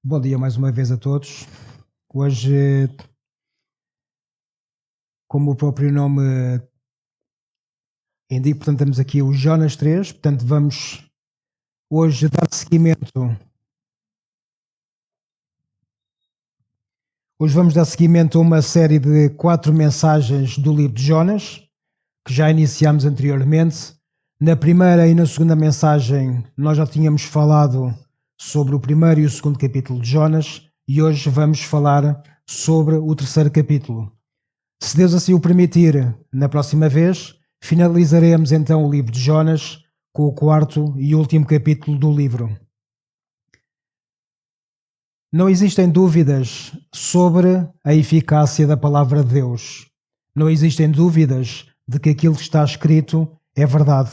Bom dia mais uma vez a todos. Hoje, como o próprio nome indica, portanto, temos aqui o Jonas 3, portanto, vamos hoje dar seguimento. Hoje vamos dar seguimento a uma série de 4 mensagens do livro de Jonas, que já iniciámos anteriormente. Na primeira e na segunda mensagem, nós já tínhamos falado sobre o primeiro e o segundo capítulo de Jonas, e hoje vamos falar sobre o terceiro capítulo. Se Deus assim o permitir, na próxima vez, finalizaremos então o livro de Jonas com o quarto e último capítulo do livro. Não existem dúvidas sobre a eficácia da palavra de Deus. Não existem dúvidas de que aquilo que está escrito é verdade.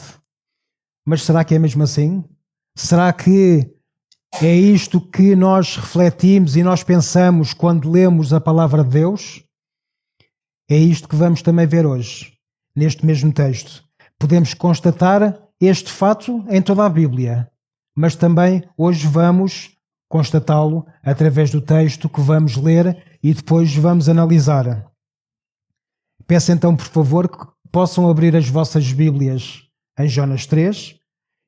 Mas será que é mesmo assim? Será que é isto que nós refletimos e nós pensamos quando lemos a palavra de Deus? É isto que vamos também ver hoje, neste mesmo texto. Podemos constatar este fato em toda a Bíblia, mas também hoje vamos constatá-lo através do texto que vamos ler e depois vamos analisar. Peço então, por favor, que possam abrir as vossas Bíblias em Jonas 3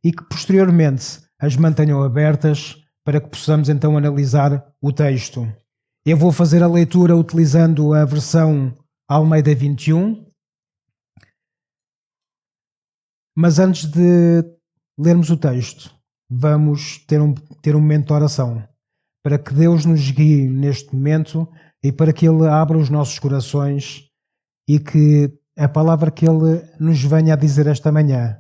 e que posteriormente as mantenham abertas para que possamos então analisar o texto. Eu vou fazer a leitura utilizando a versão Almeida 21, mas antes de lermos o texto, vamos ter um momento de oração, para que Deus nos guie neste momento e para que Ele abra os nossos corações e que a palavra que Ele nos venha a dizer esta manhã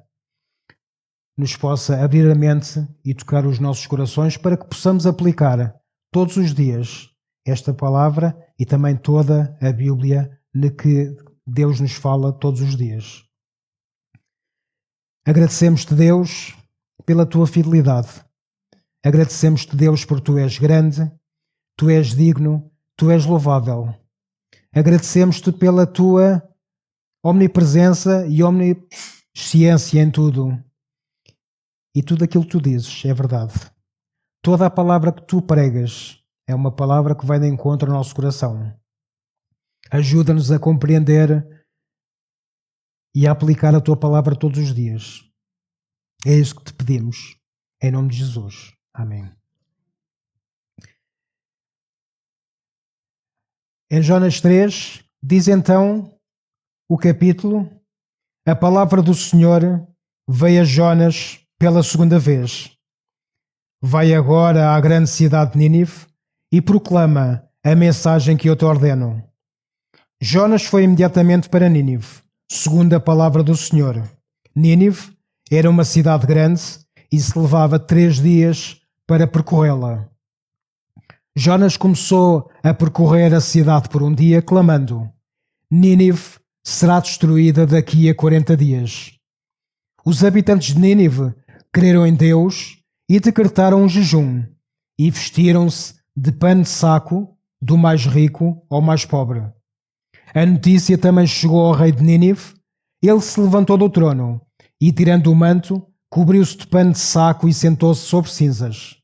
nos possa abrir a mente e tocar os nossos corações para que possamos aplicar todos os dias esta palavra e também toda a Bíblia de que Deus nos fala todos os dias. Agradecemos-te, Deus, pela tua fidelidade. Agradecemos-te, Deus, porque tu és grande, tu és digno, tu és louvável. Agradecemos-te pela tua omnipresença e omnisciência em tudo. E tudo aquilo que tu dizes é verdade. Toda a palavra que tu pregas é uma palavra que vai de encontro ao nosso coração. Ajuda-nos a compreender e a aplicar a tua palavra todos os dias. É isso que te pedimos, em nome de Jesus. Amém. Em Jonas 3, diz então o capítulo: a palavra do Senhor veio a Jonas pela segunda vez. Vai agora à grande cidade de Nínive e proclama a mensagem que eu te ordeno. Jonas foi imediatamente para Nínive, segundo a palavra do Senhor. Nínive era uma cidade grande e se levava 3 dias para percorrê-la. Jonas começou a percorrer a cidade por um dia, clamando: Nínive será destruída daqui a 40 dias. Os habitantes de Nínive creram em Deus e decretaram um jejum e vestiram-se de pano de saco, do mais rico ao mais pobre. A notícia também chegou ao rei de Nínive. Ele se levantou do trono e, tirando o manto, cobriu-se de pano de saco e sentou-se sobre cinzas.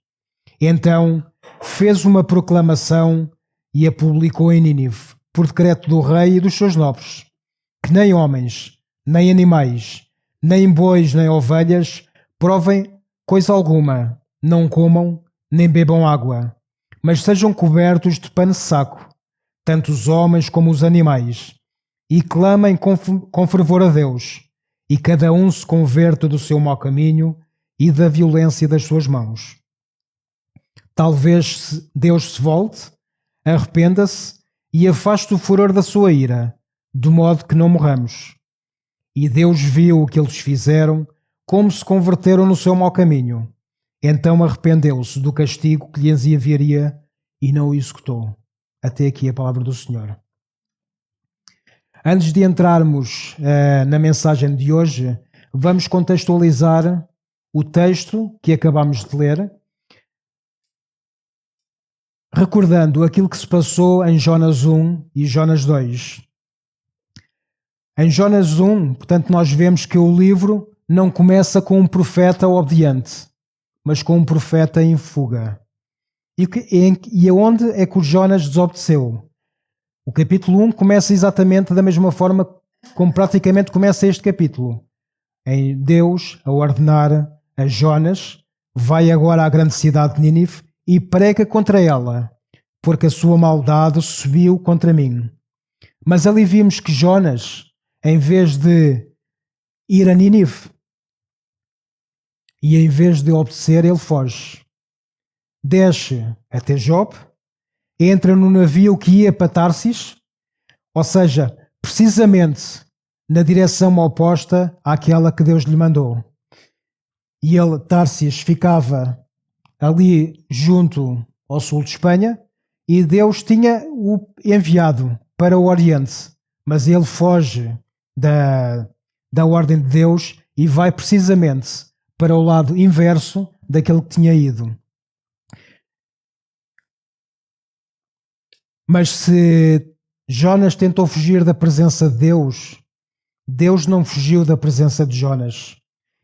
Então fez uma proclamação e a publicou em Nínive, por decreto do rei e dos seus nobres, que nem homens, nem animais, nem bois, nem ovelhas provem coisa alguma, não comam, nem bebam água, mas sejam cobertos de pano de saco, tanto os homens como os animais, e clamem com fervor a Deus, e cada um se converta do seu mau caminho e da violência das suas mãos. Talvez Deus se volte, arrependa-se e afaste o furor da sua ira, de modo que não morramos. E Deus viu o que eles fizeram, como se converteram no seu mau caminho. Então arrependeu-se do castigo que lhes enviaria e não o executou. Até aqui a palavra do Senhor. Antes de entrarmos na mensagem de hoje, vamos contextualizar o texto que acabamos de ler, recordando aquilo que se passou em Jonas 1 e Jonas 2. Em Jonas 1, portanto, nós vemos que o livro não começa com um profeta obediente, mas com um profeta em fuga. E aonde é que o Jonas desobedeceu? O capítulo 1 começa exatamente da mesma forma como praticamente começa este capítulo. Em Deus a ordenar a Jonas, vai agora à grande cidade de Nínive e prega contra ela, porque a sua maldade subiu contra mim. Mas ali vimos que Jonas, em vez de ir a Nínive e em vez de obedecer, ele foge. Desce até Jope, entra no navio que ia para Tarsis, ou seja, precisamente na direção oposta àquela que Deus lhe mandou. E ele, Tarsis, ficava ali junto ao sul de Espanha e Deus tinha-o enviado para o Oriente, mas ele foge da ordem de Deus e vai precisamente para o lado inverso daquele que tinha ido. Mas se Jonas tentou fugir da presença de Deus, Deus não fugiu da presença de Jonas.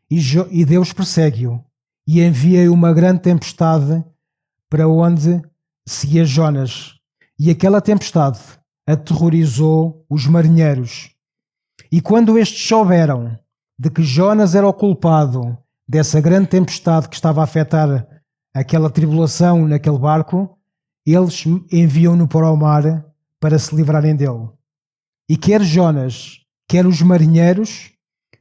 E Deus persegue-o e envia uma grande tempestade para onde seguia Jonas. E aquela tempestade aterrorizou os marinheiros. E quando estes souberam de que Jonas era o culpado dessa grande tempestade que estava a afetar aquela tribulação naquele barco, eles enviam-no para o mar para se livrarem dele. E quer Jonas, quer os marinheiros,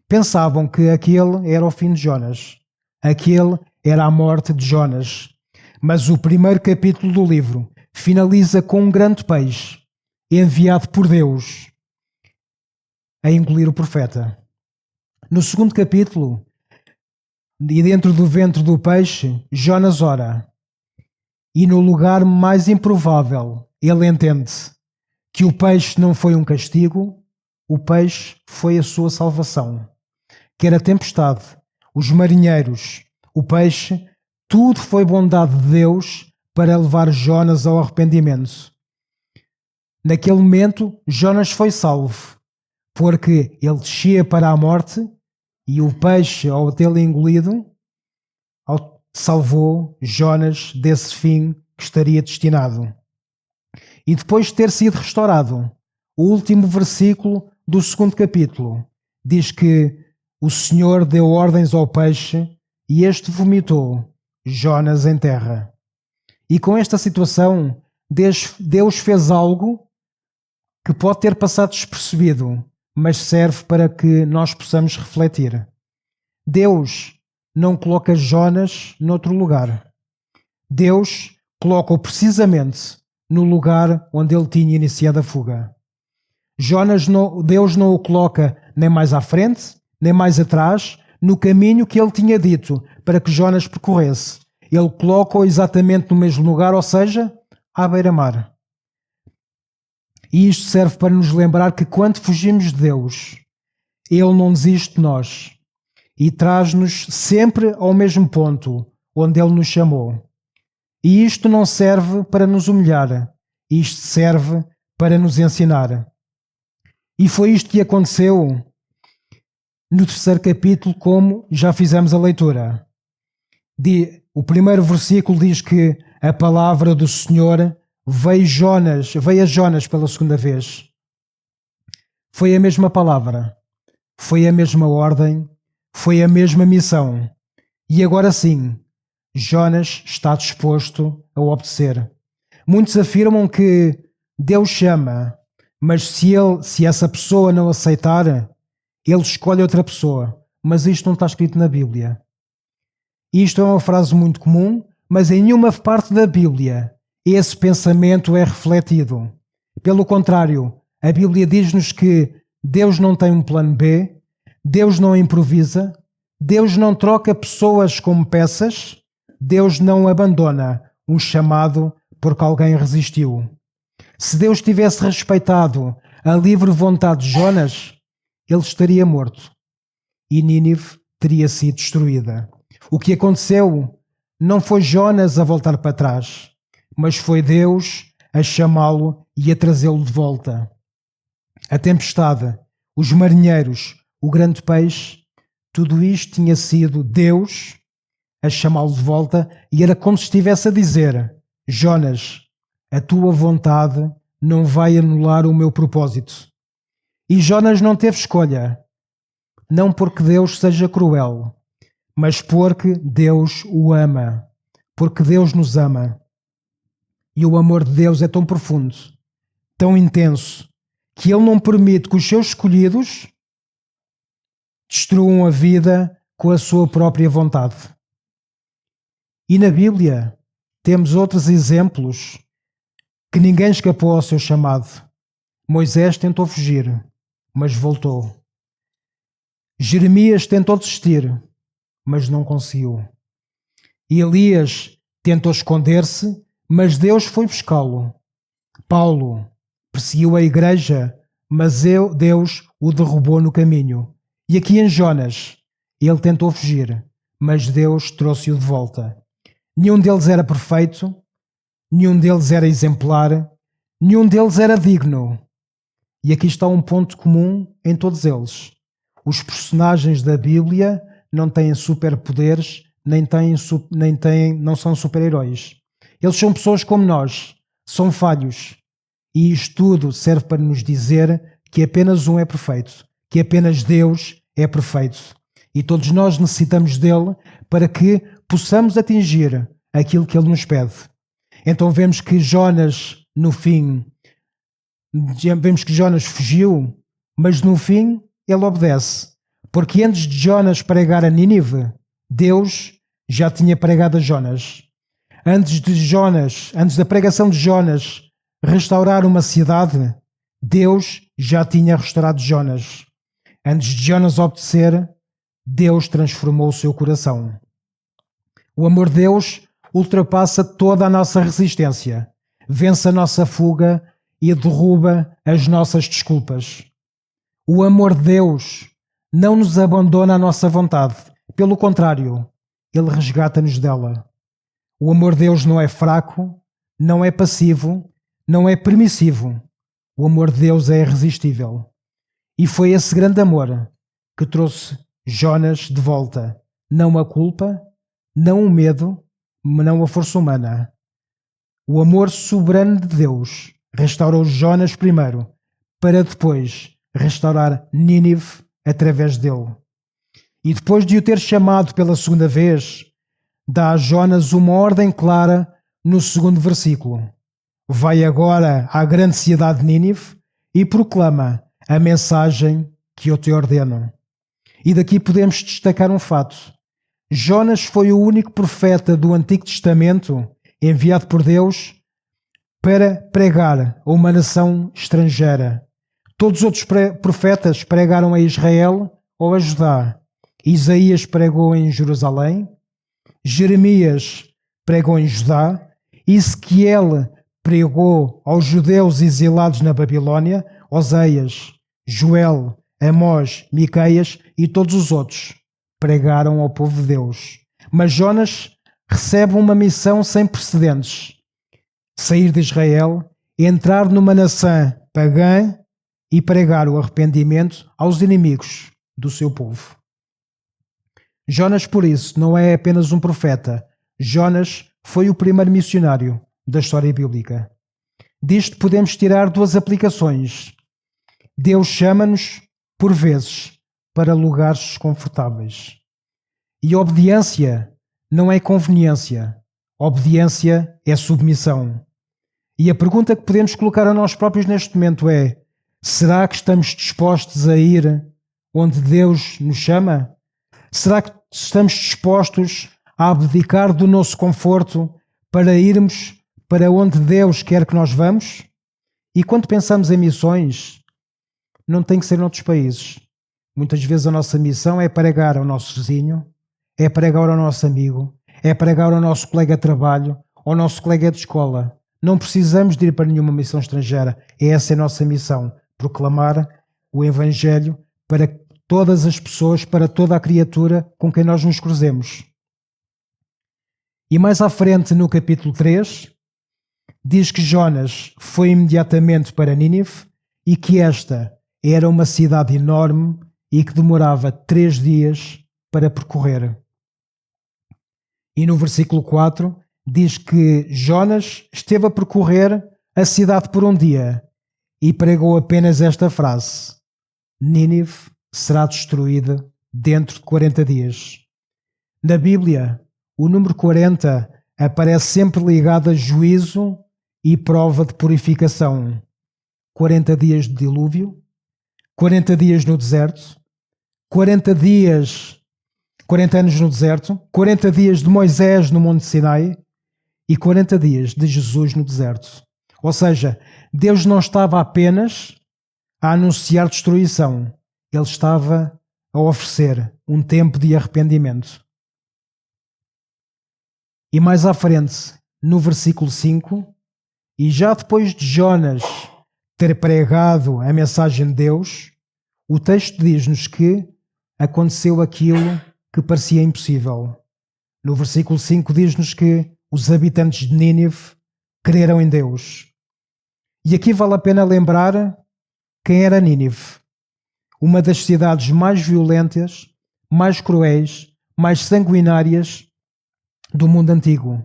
pensavam que aquele era o fim de Jonas. Aquele era a morte de Jonas. Mas o primeiro capítulo do livro finaliza com um grande peixe enviado por Deus a engolir o profeta. No segundo capítulo, e dentro do ventre do peixe, Jonas ora. E no lugar mais improvável, ele entende que o peixe não foi um castigo, o peixe foi a sua salvação. Quer a tempestade, os marinheiros, o peixe, tudo foi bondade de Deus para levar Jonas ao arrependimento. Naquele momento, Jonas foi salvo, porque ele descia para a morte e o peixe, ao tê-lo engolido, salvou Jonas desse fim que estaria destinado. E depois de ter sido restaurado, o último versículo do segundo capítulo diz que o Senhor deu ordens ao peixe e este vomitou Jonas em terra. E com esta situação, Deus fez algo que pode ter passado despercebido, mas serve para que nós possamos refletir. Deus não coloca Jonas noutro lugar. Deus coloca-o precisamente no lugar onde ele tinha iniciado a fuga. Deus não o coloca nem mais à frente, nem mais atrás, no caminho que ele tinha dito para que Jonas percorresse. Ele coloca-o exatamente no mesmo lugar, ou seja, à beira-mar. E isto serve para nos lembrar que quando fugimos de Deus, Ele não desiste de nós e traz-nos sempre ao mesmo ponto onde Ele nos chamou. E isto não serve para nos humilhar, isto serve para nos ensinar. E foi isto que aconteceu no terceiro capítulo, como já fizemos a leitura. O primeiro versículo diz que a palavra do Senhor veio a Jonas pela segunda vez. Foi a mesma palavra, foi a mesma ordem, foi a mesma missão. E agora sim, Jonas está disposto a obedecer. Muitos afirmam que Deus chama, mas se essa pessoa não aceitar, Ele escolhe outra pessoa. Mas isto não está escrito na Bíblia. Isto é uma frase muito comum, mas em nenhuma parte da Bíblia esse pensamento é refletido. Pelo contrário, a Bíblia diz-nos que Deus não tem um plano B, Deus não improvisa, Deus não troca pessoas como peças, Deus não abandona um chamado porque alguém resistiu. Se Deus tivesse respeitado a livre vontade de Jonas, ele estaria morto e Nínive teria sido destruída. O que aconteceu não foi Jonas a voltar para trás, mas foi Deus a chamá-lo e a trazê-lo de volta. A tempestade, os marinheiros, o grande peixe, tudo isto tinha sido Deus a chamá-lo de volta e era como se estivesse a dizer: Jonas, a tua vontade não vai anular o meu propósito. E Jonas não teve escolha, não porque Deus seja cruel, mas porque Deus o ama, porque Deus nos ama. E o amor de Deus é tão profundo, tão intenso, que Ele não permite que os seus escolhidos destruam a vida com a sua própria vontade. E na Bíblia temos outros exemplos que ninguém escapou ao seu chamado. Moisés tentou fugir, mas voltou. Jeremias tentou desistir, mas não conseguiu. E Elias tentou esconder-se, mas Deus foi buscá-lo. Paulo perseguiu a igreja, mas Deus o derrubou no caminho. E aqui em Jonas, ele tentou fugir, mas Deus trouxe-o de volta. Nenhum deles era perfeito, nenhum deles era exemplar, nenhum deles era digno. E aqui está um ponto comum em todos eles. Os personagens da Bíblia não têm superpoderes, não são super-heróis. Eles são pessoas como nós, são falhos. E isto tudo serve para nos dizer que apenas um é perfeito, que apenas Deus é perfeito. E todos nós necessitamos dele para que possamos atingir aquilo que ele nos pede. Então vemos que Jonas, no fim, fugiu, mas no fim ele obedece. Porque antes de Jonas pregar a Nínive, Deus já tinha pregado a Jonas. Antes da pregação de Jonas restaurar uma cidade, Deus já tinha restaurado Jonas. Antes de Jonas obedecer, Deus transformou o seu coração. O amor de Deus ultrapassa toda a nossa resistência, vence a nossa fuga e derruba as nossas desculpas. O amor de Deus não nos abandona à nossa vontade. Pelo contrário, Ele resgata-nos dela. O amor de Deus não é fraco, não é passivo, não é permissivo. O amor de Deus é irresistível. E foi esse grande amor que trouxe Jonas de volta. Não a culpa, não o medo, não a força humana. O amor soberano de Deus restaurou Jonas primeiro, para depois restaurar Nínive através dele. E depois de o ter chamado pela segunda vez, dá a Jonas uma ordem clara no segundo versículo. Vai agora à grande cidade de Nínive e proclama a mensagem que eu te ordeno. E daqui podemos destacar um fato. Jonas foi o único profeta do Antigo Testamento enviado por Deus para pregar a uma nação estrangeira. Todos os outros profetas pregaram a Israel ou a Judá. Isaías pregou em Jerusalém, Jeremias pregou em Judá, Ezequiel pregou aos judeus exilados na Babilónia, Oséias, Joel, Amós, Miqueias e todos os outros pregaram ao povo de Deus. Mas Jonas recebe uma missão sem precedentes: sair de Israel, entrar numa nação pagã e pregar o arrependimento aos inimigos do seu povo. Jonas, por isso, não é apenas um profeta. Jonas foi o primeiro missionário da história bíblica. Disto podemos tirar duas aplicações. Deus chama-nos, por vezes, para lugares desconfortáveis. E obediência não é conveniência. Obediência é submissão. E a pergunta que podemos colocar a nós próprios neste momento é: será que estamos dispostos a ir onde Deus nos chama? Será que estamos dispostos a abdicar do nosso conforto para irmos para onde Deus quer que nós vamos? E quando pensamos em missões, não tem que ser noutros países. Muitas vezes a nossa missão é pregar ao nosso vizinho, é pregar ao nosso amigo, é pregar ao nosso colega de trabalho, ao nosso colega de escola. Não precisamos de ir para nenhuma missão estrangeira. Essa é a nossa missão: proclamar o Evangelho para todas as pessoas, para toda a criatura com quem nós nos cruzemos. E mais à frente, no capítulo 3, diz que Jonas foi imediatamente para Nínive e que esta era uma cidade enorme e que demorava 3 dias para percorrer. E no versículo 4 diz que Jonas esteve a percorrer a cidade por um dia e pregou apenas esta frase: Nínive será destruída dentro de 40 dias. Na Bíblia, o número 40 aparece sempre ligado a juízo e prova de purificação. 40 dias de dilúvio, 40 dias no deserto, 40 anos no deserto, 40 dias de Moisés no Monte Sinai e 40 dias de Jesus no deserto. Ou seja, Deus não estava apenas a anunciar destruição, Ele estava a oferecer um tempo de arrependimento. E mais à frente, no versículo 5, e já depois de Jonas ter pregado a mensagem de Deus, o texto diz-nos que aconteceu aquilo que parecia impossível. No versículo 5 diz-nos que os habitantes de Nínive creram em Deus. E aqui vale a pena lembrar quem era Nínive. Uma das cidades mais violentas, mais cruéis, mais sanguinárias do mundo antigo.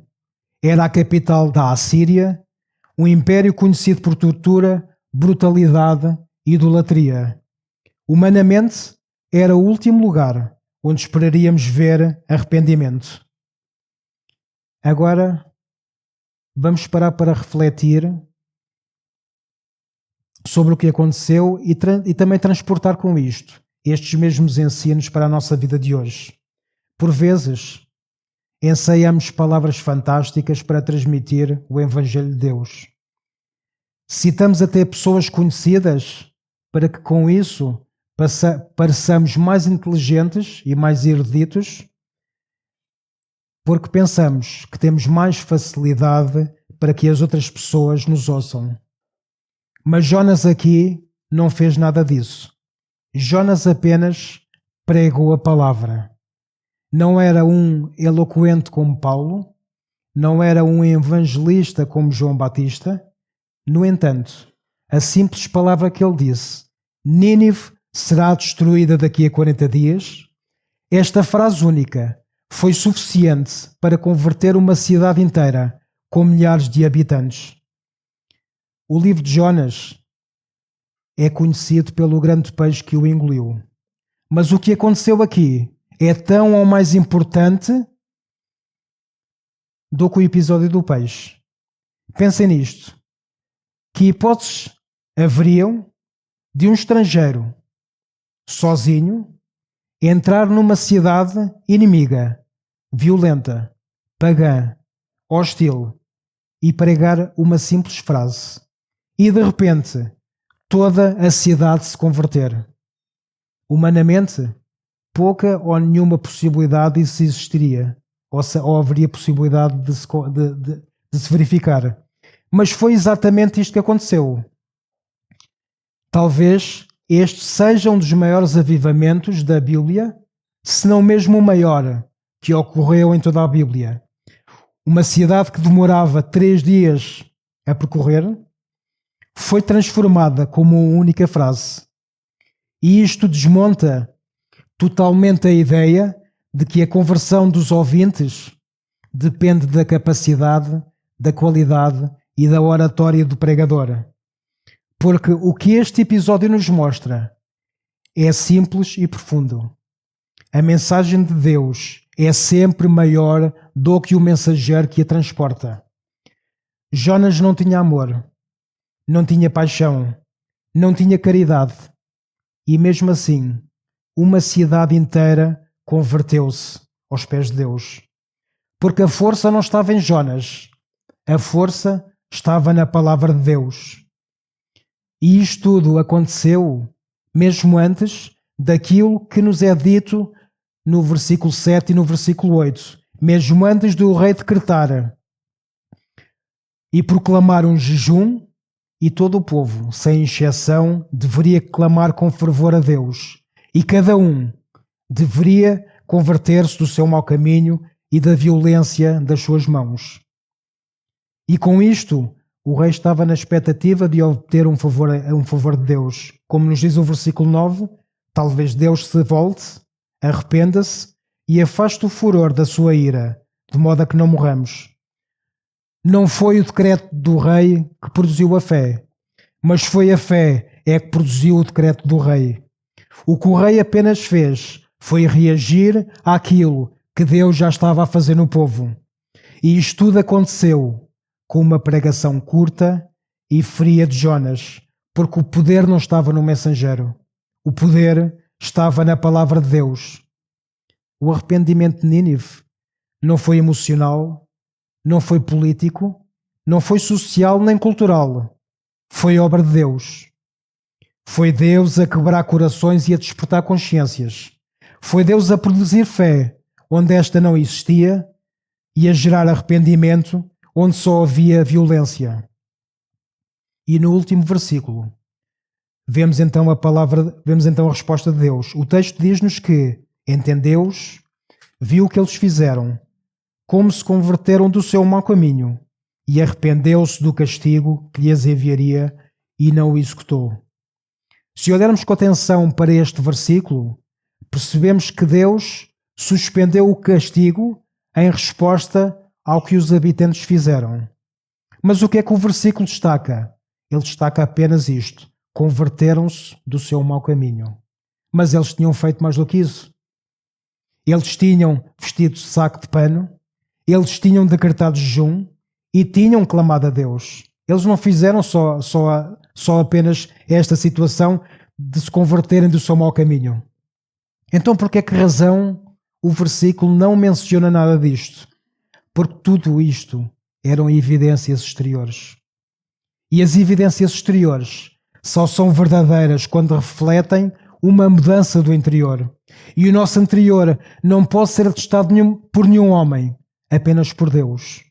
Era a capital da Assíria, um império conhecido por tortura, brutalidade e idolatria. Humanamente, era o último lugar onde esperaríamos ver arrependimento. Agora, vamos parar para refletir sobre o que aconteceu e também transportar com isto estes mesmos ensinos para a nossa vida de hoje. Por vezes, ensaiamos palavras fantásticas para transmitir o Evangelho de Deus. Citamos até pessoas conhecidas para que com isso pareçamos mais inteligentes e mais eruditos, porque pensamos que temos mais facilidade para que as outras pessoas nos ouçam. Mas Jonas aqui não fez nada disso. Jonas apenas pregou a palavra. Não era um eloquente como Paulo, não era um evangelista como João Batista. No entanto, a simples palavra que ele disse, Nínive será destruída daqui a 40 dias, esta frase única foi suficiente para converter uma cidade inteira com milhares de habitantes. O livro de Jonas é conhecido pelo grande peixe que o engoliu. Mas o que aconteceu aqui é tão ou mais importante do que o episódio do peixe. Pensem nisto. Que hipóteses haveriam de um estrangeiro, sozinho, entrar numa cidade inimiga, violenta, pagã, hostil e pregar uma simples frase e de repente toda a cidade se converter? Humanamente, pouca ou nenhuma possibilidade disso existiria, ou haveria possibilidade de se verificar. Mas foi exatamente isto que aconteceu. Talvez este seja um dos maiores avivamentos da Bíblia, se não mesmo o maior que ocorreu em toda a Bíblia. Uma cidade que demorava 3 dias a percorrer foi transformada como uma única frase. E isto desmonta totalmente a ideia de que a conversão dos ouvintes depende da capacidade, da qualidade e da oratória do pregador. Porque o que este episódio nos mostra é simples e profundo. A mensagem de Deus é sempre maior do que o mensageiro que a transporta. Jonas não tinha amor, não tinha paixão, não tinha caridade. E mesmo assim, uma cidade inteira converteu-se aos pés de Deus. Porque a força não estava em Jonas, a força estava na palavra de Deus. E isto tudo aconteceu mesmo antes daquilo que nos é dito no versículo 7 e no versículo 8, mesmo antes do rei decretar e proclamar um jejum, e todo o povo, sem exceção, deveria clamar com fervor a Deus, e cada um deveria converter-se do seu mau caminho e da violência das suas mãos. E com isto, o rei estava na expectativa de obter um favor de Deus. Como nos diz o versículo 9, talvez Deus se volte, arrependa-se e afaste o furor da sua ira, de modo a que não morramos. Não foi o decreto do rei que produziu a fé, mas foi a fé que produziu o decreto do rei. O que o rei apenas fez foi reagir àquilo que Deus já estava a fazer no povo. E isto tudo aconteceu com uma pregação curta e fria de Jonas, porque o poder não estava no mensageiro. O poder estava na palavra de Deus. O arrependimento de Nínive não foi emocional, não foi político, não foi social nem cultural. Foi obra de Deus. Foi Deus a quebrar corações e a despertar consciências. Foi Deus a produzir fé onde esta não existia e a gerar arrependimento onde só havia violência. E no último versículo, vemos então a resposta de Deus. O texto diz-nos que entendeu-os, viu o que eles fizeram, como se converteram do seu mau caminho, e arrependeu-se do castigo que lhes enviaria e não o executou. Se olharmos com atenção para este versículo, percebemos que Deus suspendeu o castigo em resposta ao que os habitantes fizeram. Mas o que é que o versículo destaca? Ele destaca apenas isto: converteram-se do seu mau caminho. Mas eles tinham feito mais do que isso. Eles tinham vestido saco de pano, eles tinham decretado jejum e tinham clamado a Deus. Eles não fizeram só apenas esta situação de se converterem do seu mau caminho. Então, por que razão o versículo não menciona nada disto? Porque tudo isto eram evidências exteriores. E as evidências exteriores só são verdadeiras quando refletem uma mudança do interior. E o nosso interior não pode ser atestado por nenhum homem, apenas por Deus.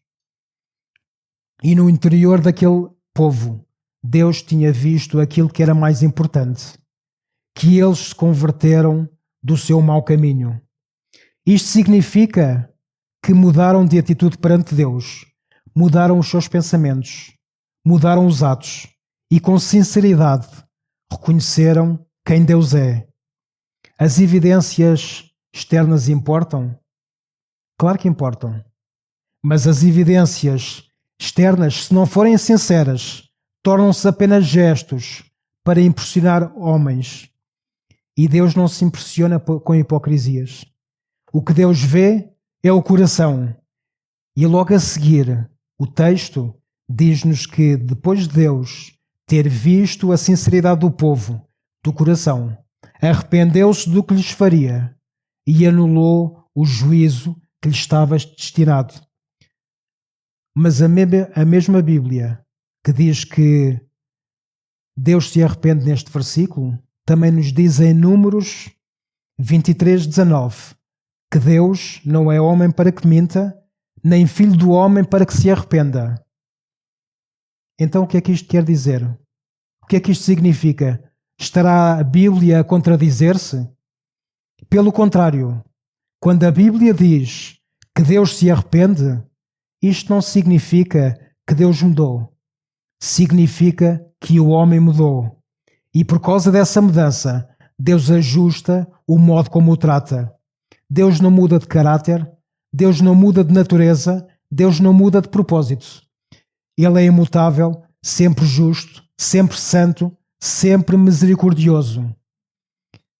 E no interior daquele povo, Deus tinha visto aquilo que era mais importante, que eles se converteram do seu mau caminho. Isto significa que mudaram de atitude perante Deus, mudaram os seus pensamentos, mudaram os atos e com sinceridade reconheceram quem Deus é. As evidências externas importam? Claro que importam. Mas as evidências externas, se não forem sinceras, tornam-se apenas gestos para impressionar homens. E Deus não se impressiona com hipocrisias. O que Deus vê é o coração. E logo a seguir, o texto diz-nos que depois de Deus ter visto a sinceridade do povo, do coração, arrependeu-se do que lhes faria e anulou o juízo que lhes estava destinado. Mas a mesma Bíblia que diz que Deus se arrepende neste versículo, também nos diz em Números 23:19 que Deus não é homem para que minta, nem filho do homem para que se arrependa. Então o que é que isto quer dizer? O que é que isto significa? Estará a Bíblia a contradizer-se? Pelo contrário, quando a Bíblia diz que Deus se arrepende, isto não significa que Deus mudou. Significa que o homem mudou. E por causa dessa mudança, Deus ajusta o modo como o trata. Deus não muda de caráter, Deus não muda de natureza, Deus não muda de propósito. Ele é imutável, sempre justo, sempre santo, sempre misericordioso.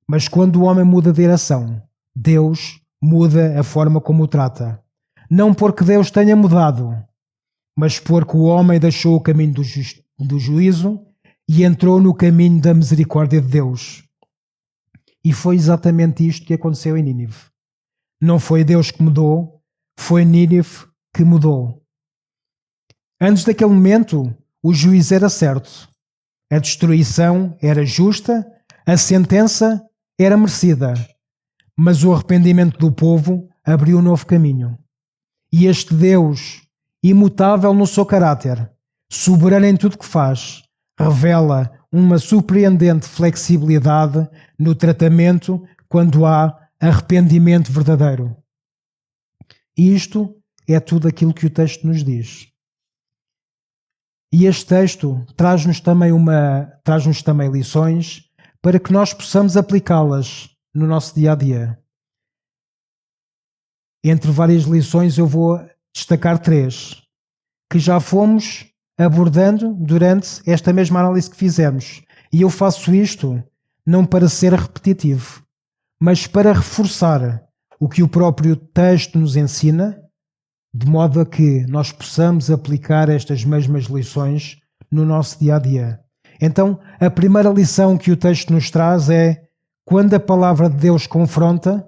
Mas quando o homem muda de direção, Deus muda a forma como o trata. Não porque Deus tenha mudado, mas porque o homem deixou o caminho do juízo e entrou no caminho da misericórdia de Deus. E foi exatamente isto que aconteceu em Nínive. Não foi Deus que mudou, foi Nínive que mudou. Antes daquele momento, o juízo era certo. A destruição era justa, a sentença era merecida. Mas o arrependimento do povo abriu um novo caminho. E este Deus, imutável no seu caráter, soberano em tudo que faz, revela uma surpreendente flexibilidade no tratamento quando há arrependimento verdadeiro. E isto é tudo aquilo que o texto nos diz. E este texto traz-nos também lições para que nós possamos aplicá-las no nosso dia a dia. Entre várias lições eu vou destacar 3. que já fomos abordando durante esta mesma análise que fizemos. E eu faço isto não para ser repetitivo, mas para reforçar o que o próprio texto nos ensina, de modo a que nós possamos aplicar estas mesmas lições no nosso dia a dia. Então, a primeira lição que o texto nos traz é: quando a palavra de Deus confronta,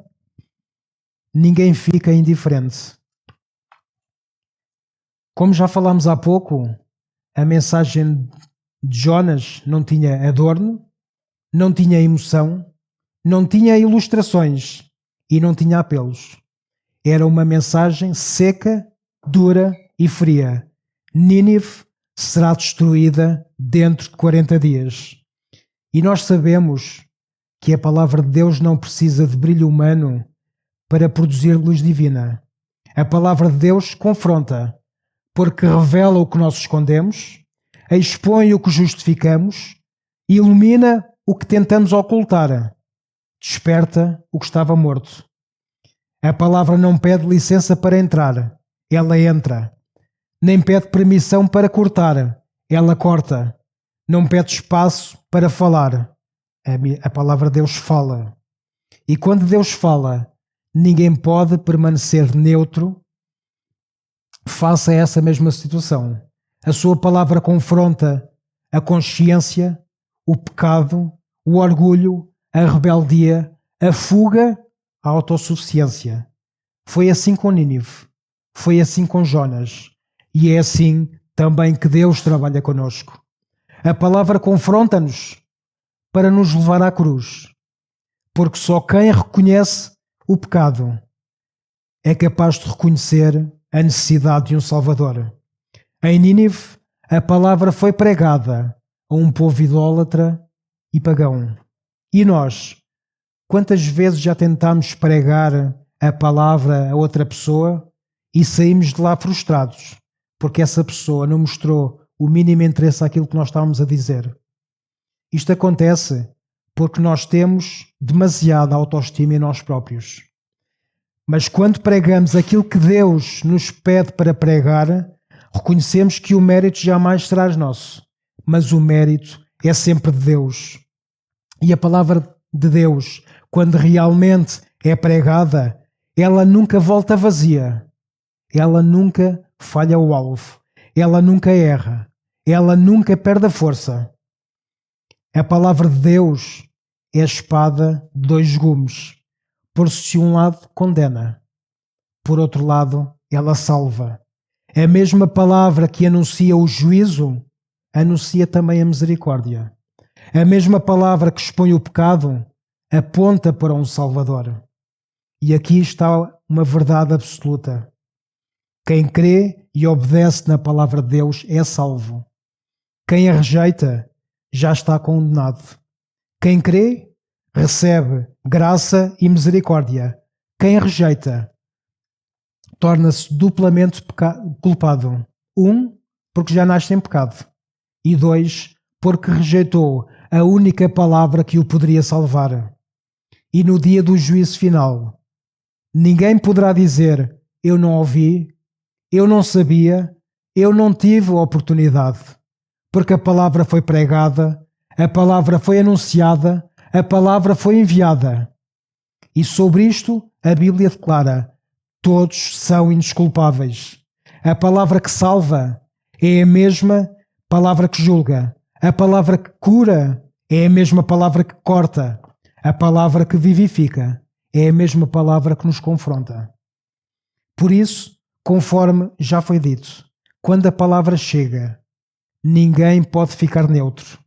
ninguém fica indiferente. Como já falámos há pouco, a mensagem de Jonas não tinha adorno, não tinha emoção, não tinha ilustrações e não tinha apelos. Era uma mensagem seca, dura e fria. Nínive será destruída dentro de 40 dias. E nós sabemos que a palavra de Deus não precisa de brilho humano para produzir luz divina. A palavra de Deus confronta, porque revela o que nós escondemos, expõe o que justificamos, ilumina o que tentamos ocultar, desperta o que estava morto. A palavra não pede licença para entrar, ela entra. Nem pede permissão para cortar, ela corta. Não pede espaço para falar. A palavra de Deus fala. E quando Deus fala, ninguém pode permanecer neutro face a essa mesma situação. A sua palavra confronta a consciência, o pecado, o orgulho, a rebeldia, a fuga, a autossuficiência. Foi assim com Nínive. Foi assim com Jonas. E é assim também que Deus trabalha conosco. A palavra confronta-nos para nos levar à cruz. Porque só quem reconhece o pecado é capaz de reconhecer a necessidade de um Salvador. Em Nínive, a palavra foi pregada a um povo idólatra e pagão. E nós, quantas vezes já tentámos pregar a palavra a outra pessoa e saímos de lá frustrados, porque essa pessoa não mostrou o mínimo interesse àquilo que nós estávamos a dizer? Isto acontece porque nós temos demasiada autoestima em nós próprios. Mas quando pregamos aquilo que Deus nos pede para pregar, reconhecemos que o mérito jamais será nosso, mas o mérito é sempre de Deus. E a palavra de Deus, quando realmente é pregada, ela nunca volta vazia. Ela nunca falha o alvo. Ela nunca erra. Ela nunca perde a força. A palavra de Deus é a espada de dois gumes. Por se um lado condena, por outro lado ela salva. A mesma palavra que anuncia o juízo, anuncia também a misericórdia. A mesma palavra que expõe o pecado, aponta para um Salvador. E aqui está uma verdade absoluta. Quem crê e obedece na palavra de Deus é salvo. Quem a rejeita já está condenado. Quem crê recebe graça e misericórdia. Quem a rejeita torna-se duplamente culpado. 1, porque já nasce em pecado. E 2, porque rejeitou a única palavra que o poderia salvar. E no dia do juízo final, ninguém poderá dizer: eu não ouvi, eu não sabia, eu não tive a oportunidade. Porque a palavra foi pregada, a palavra foi anunciada, a palavra foi enviada. E sobre isto a Bíblia declara: todos são indesculpáveis. A palavra que salva é a mesma palavra que julga. A palavra que cura é a mesma palavra que corta. A palavra que vivifica é a mesma palavra que nos confronta. Por isso, conforme já foi dito, quando a palavra chega, ninguém pode ficar neutro.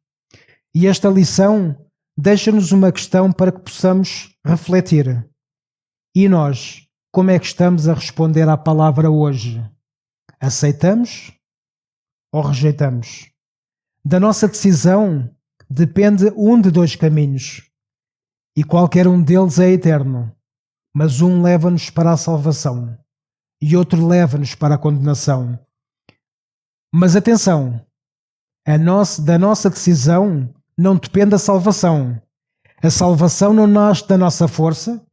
E esta lição deixa-nos uma questão para que possamos refletir. E nós, como é que estamos a responder à palavra hoje? Aceitamos ou rejeitamos? Da nossa decisão depende um de dois caminhos, e qualquer um deles é eterno, mas um leva-nos para a salvação e outro leva-nos para a condenação. Mas atenção, da nossa decisão não depende a salvação. A salvação não nasce da nossa força,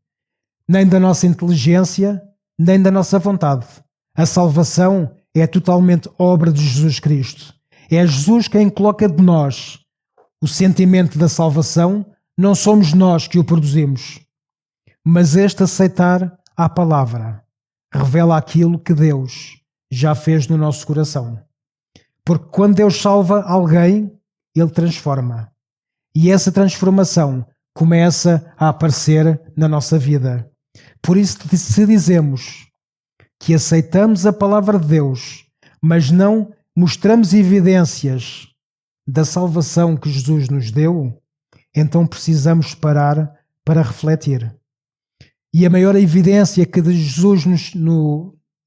nem da nossa inteligência, nem da nossa vontade. A salvação é totalmente obra de Jesus Cristo. É Jesus quem coloca de nós o sentimento da salvação, não somos nós que o produzimos. Mas este aceitar a palavra revela aquilo que Deus já fez no nosso coração. Porque quando Deus salva alguém, Ele transforma. E essa transformação começa a aparecer na nossa vida. Por isso, se dizemos que aceitamos a palavra de Deus, mas não mostramos evidências da salvação que Jesus nos deu, então precisamos parar para refletir. E a maior evidência que de Jesus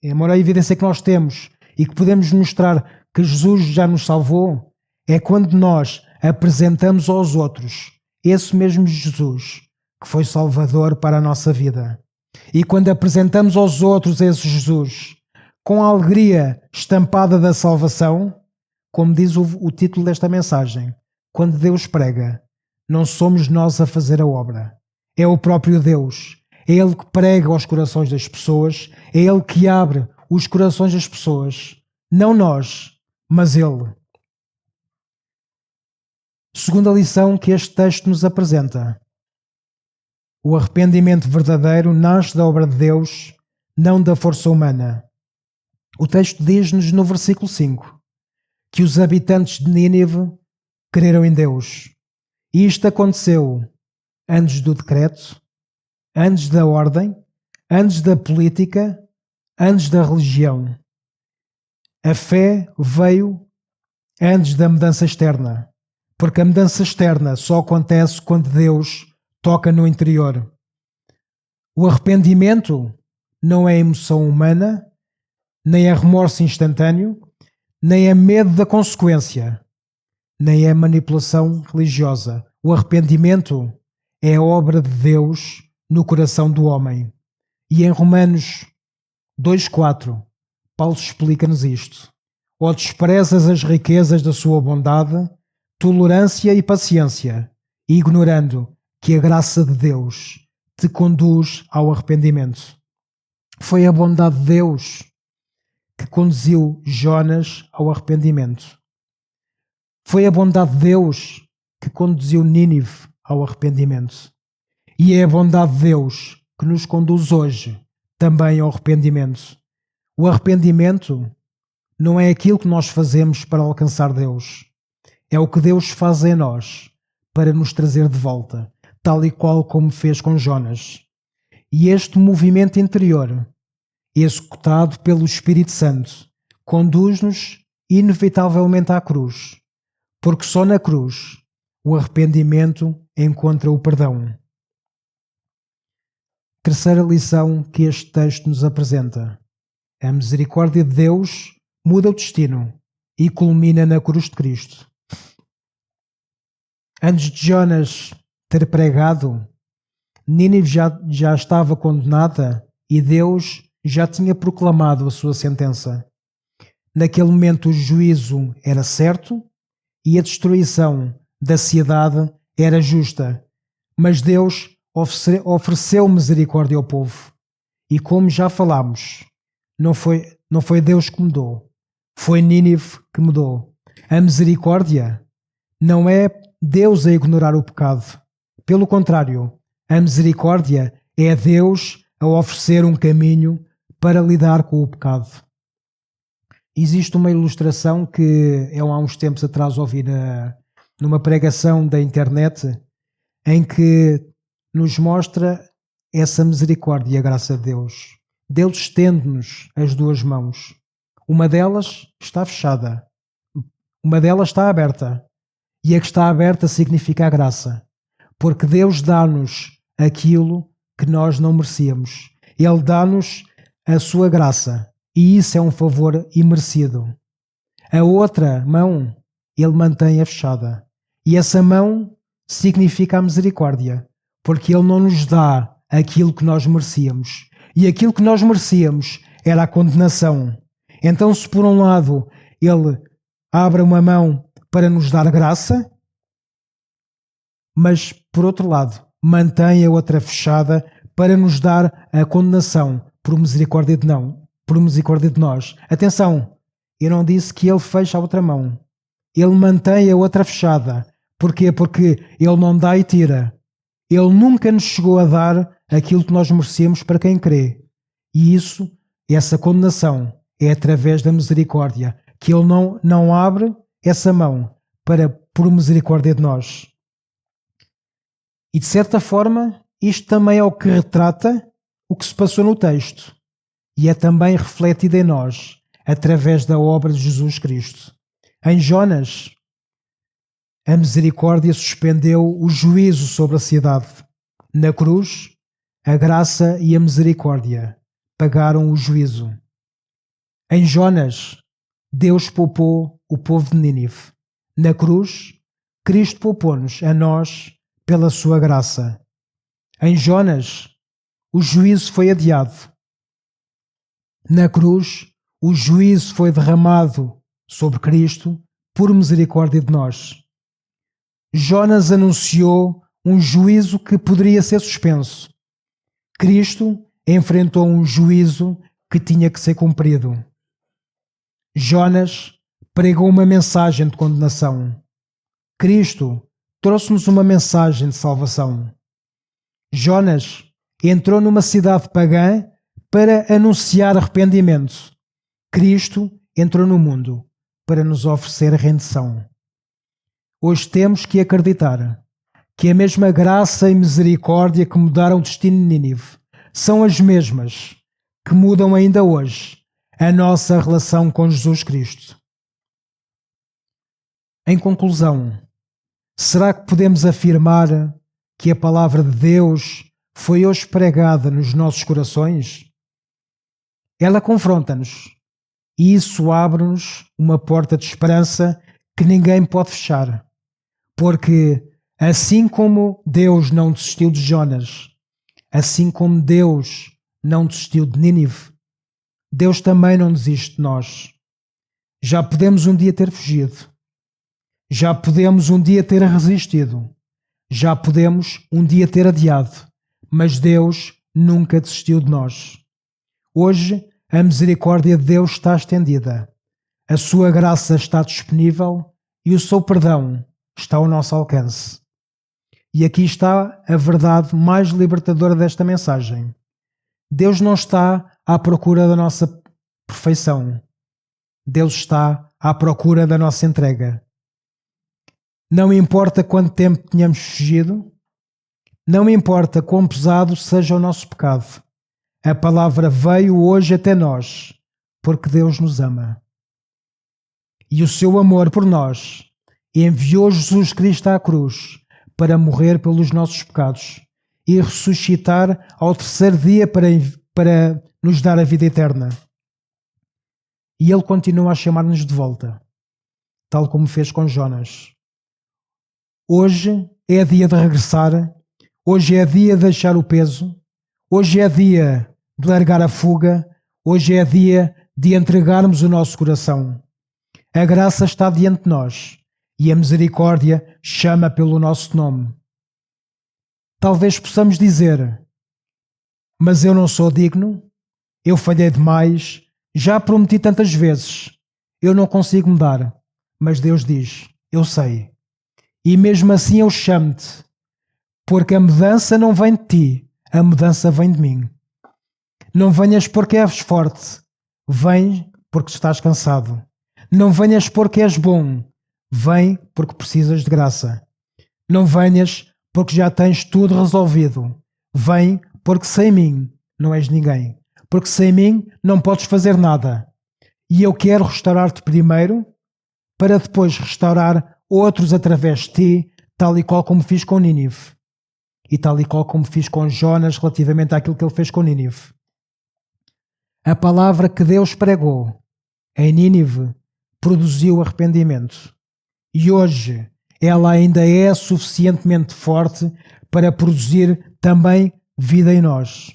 a maior evidência que nós temos e que podemos mostrar que Jesus já nos salvou é quando nós apresentamos aos outros esse mesmo Jesus que foi Salvador para a nossa vida. E quando apresentamos aos outros esse Jesus com a alegria estampada da salvação, como diz o título desta mensagem, quando Deus prega, não somos nós a fazer a obra. É o próprio Deus. É Ele que prega aos corações das pessoas, é Ele que abre os corações das pessoas. Não nós, mas Ele. Segunda lição que este texto nos apresenta. O arrependimento verdadeiro nasce da obra de Deus, não da força humana. O texto diz-nos no versículo 5 que os habitantes de Nínive creram em Deus. E isto aconteceu antes do decreto, antes da ordem, antes da política, antes da religião. A fé veio antes da mudança externa, porque a mudança externa só acontece quando Deus toca no interior. O arrependimento não é emoção humana, nem é remorso instantâneo, nem é medo da consequência, nem é manipulação religiosa. O arrependimento é a obra de Deus no coração do homem. E em Romanos 2,4, Paulo explica-nos isto. Ou desprezas as riquezas da sua bondade, tolerância e paciência, ignorando que a graça de Deus te conduz ao arrependimento. Foi a bondade de Deus que conduziu Jonas ao arrependimento. Foi a bondade de Deus que conduziu Nínive ao arrependimento. E é a bondade de Deus que nos conduz hoje também ao arrependimento. O arrependimento não é aquilo que nós fazemos para alcançar Deus. É o que Deus faz em nós para nos trazer de volta, tal e qual como fez com Jonas. E este movimento interior, executado pelo Espírito Santo, conduz-nos inevitavelmente à cruz, porque só na cruz o arrependimento encontra o perdão. Terceira lição que este texto nos apresenta. A misericórdia de Deus muda o destino e culmina na cruz de Cristo. Antes de Jonas ter pregado, Nínive já estava condenada e Deus já tinha proclamado a sua sentença. Naquele momento o juízo era certo e a destruição da cidade era justa, mas Deus ofereceu misericórdia ao povo. E como já falámos, não foi Deus que mudou, foi Nínive que mudou. A misericórdia não é Deus a ignorar o pecado. Pelo contrário, a misericórdia é Deus a oferecer um caminho para lidar com o pecado. Existe uma ilustração que eu há uns tempos atrás ouvi numa pregação da internet em que nos mostra essa misericórdia e a graça de Deus. Deus estende-nos as duas mãos. Uma delas está fechada, uma delas está aberta. E a que está aberta significa a graça, porque Deus dá-nos aquilo que nós não merecíamos. Ele dá-nos a sua graça, e isso é um favor imerecido. A outra mão, Ele mantém-a fechada. E essa mão significa a misericórdia, porque Ele não nos dá aquilo que nós merecíamos. E aquilo que nós merecíamos era a condenação. Então, se por um lado Ele abre uma mão para nos dar graça, mas por outro lado mantém a outra fechada para nos dar a condenação por misericórdia de nós. Atenção, Eu não disse que ele fecha a outra mão. Ele mantém a outra fechada. Porquê? Porque ele não dá e tira. Ele nunca nos chegou a dar aquilo que nós merecemos para quem crê. E isso, essa condenação, é através da misericórdia, que ele não abre essa mão por misericórdia de nós. E de certa forma, isto também é o que retrata o que se passou no texto. E é também refletido em nós, através da obra de Jesus Cristo. Em Jonas, a misericórdia suspendeu o juízo sobre a cidade. Na cruz, a graça e a misericórdia pagaram o juízo. Em Jonas, Deus poupou o povo de Nínive. Na cruz, Cristo poupou-nos a nós pela sua graça. Em Jonas, o juízo foi adiado. Na cruz, o juízo foi derramado sobre Cristo por misericórdia de nós. Jonas anunciou um juízo que poderia ser suspenso. Cristo enfrentou um juízo que tinha que ser cumprido. Jonas pregou uma mensagem de condenação. Cristo trouxe-nos uma mensagem de salvação. Jonas entrou numa cidade pagã para anunciar arrependimento. Cristo entrou no mundo para nos oferecer rendição. Hoje temos que acreditar que a mesma graça e misericórdia que mudaram o destino de Nínive são as mesmas que mudam ainda hoje a nossa relação com Jesus Cristo. Em conclusão, será que podemos afirmar que a palavra de Deus foi hoje pregada nos nossos corações? Ela confronta-nos e isso abre-nos uma porta de esperança que ninguém pode fechar. Porque assim como Deus não desistiu de Jonas, assim como Deus não desistiu de Nínive, Deus também não desiste de nós. Já podemos um dia ter fugido. Já podemos um dia ter resistido. Já podemos um dia ter adiado. Mas Deus nunca desistiu de nós. Hoje, a misericórdia de Deus está estendida. A sua graça está disponível e o seu perdão está ao nosso alcance. E aqui está a verdade mais libertadora desta mensagem. Deus não está à procura da nossa perfeição. Deus está à procura da nossa entrega. Não importa quanto tempo tenhamos fugido, não importa quão pesado seja o nosso pecado, a palavra veio hoje até nós, porque Deus nos ama. E o seu amor por nós enviou Jesus Cristo à cruz para morrer pelos nossos pecados e ressuscitar ao terceiro dia para nos dar a vida eterna. E Ele continua a chamar-nos de volta, tal como fez com Jonas. Hoje é dia de regressar, hoje é dia de deixar o peso, hoje é dia de largar a fuga, hoje é dia de entregarmos o nosso coração. A graça está diante de nós e a misericórdia chama pelo nosso nome. Talvez possamos dizer: mas eu não sou digno, eu falhei demais, já prometi tantas vezes, eu não consigo mudar. Mas Deus diz: eu sei. E mesmo assim eu chamo-te, porque a mudança não vem de ti, a mudança vem de mim. Não venhas porque és forte, vem porque estás cansado. Não venhas porque és bom, vem porque precisas de graça. Não venhas porque já tens tudo resolvido, vem porque sem mim não és ninguém. Porque sem mim não podes fazer nada. E eu quero restaurar-te primeiro, para depois restaurar outros através de ti, tal e qual como fiz com Nínive. E tal e qual como fiz com Jonas relativamente àquilo que ele fez com Nínive. A palavra que Deus pregou em Nínive produziu arrependimento. E hoje ela ainda é suficientemente forte para produzir também vida em nós.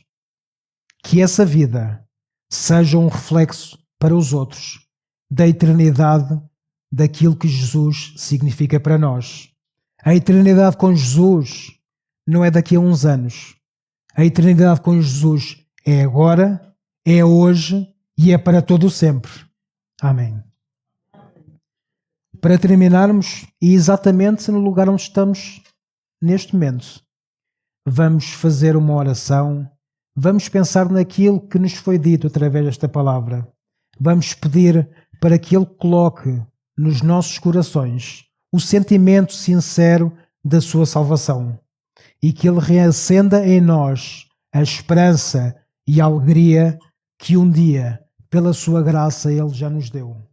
Que essa vida seja um reflexo para os outros da eternidade daquilo que Jesus significa para nós. A eternidade com Jesus não é daqui a uns anos. A eternidade com Jesus é agora, é hoje e é para todo o sempre. Amém. Para terminarmos, e exatamente no lugar onde estamos neste momento, vamos fazer uma oração, vamos pensar naquilo que nos foi dito através desta palavra. Vamos pedir para que Ele coloque nos nossos corações o sentimento sincero da sua salvação e que Ele reacenda em nós a esperança e a alegria que um dia, pela sua graça, Ele já nos deu.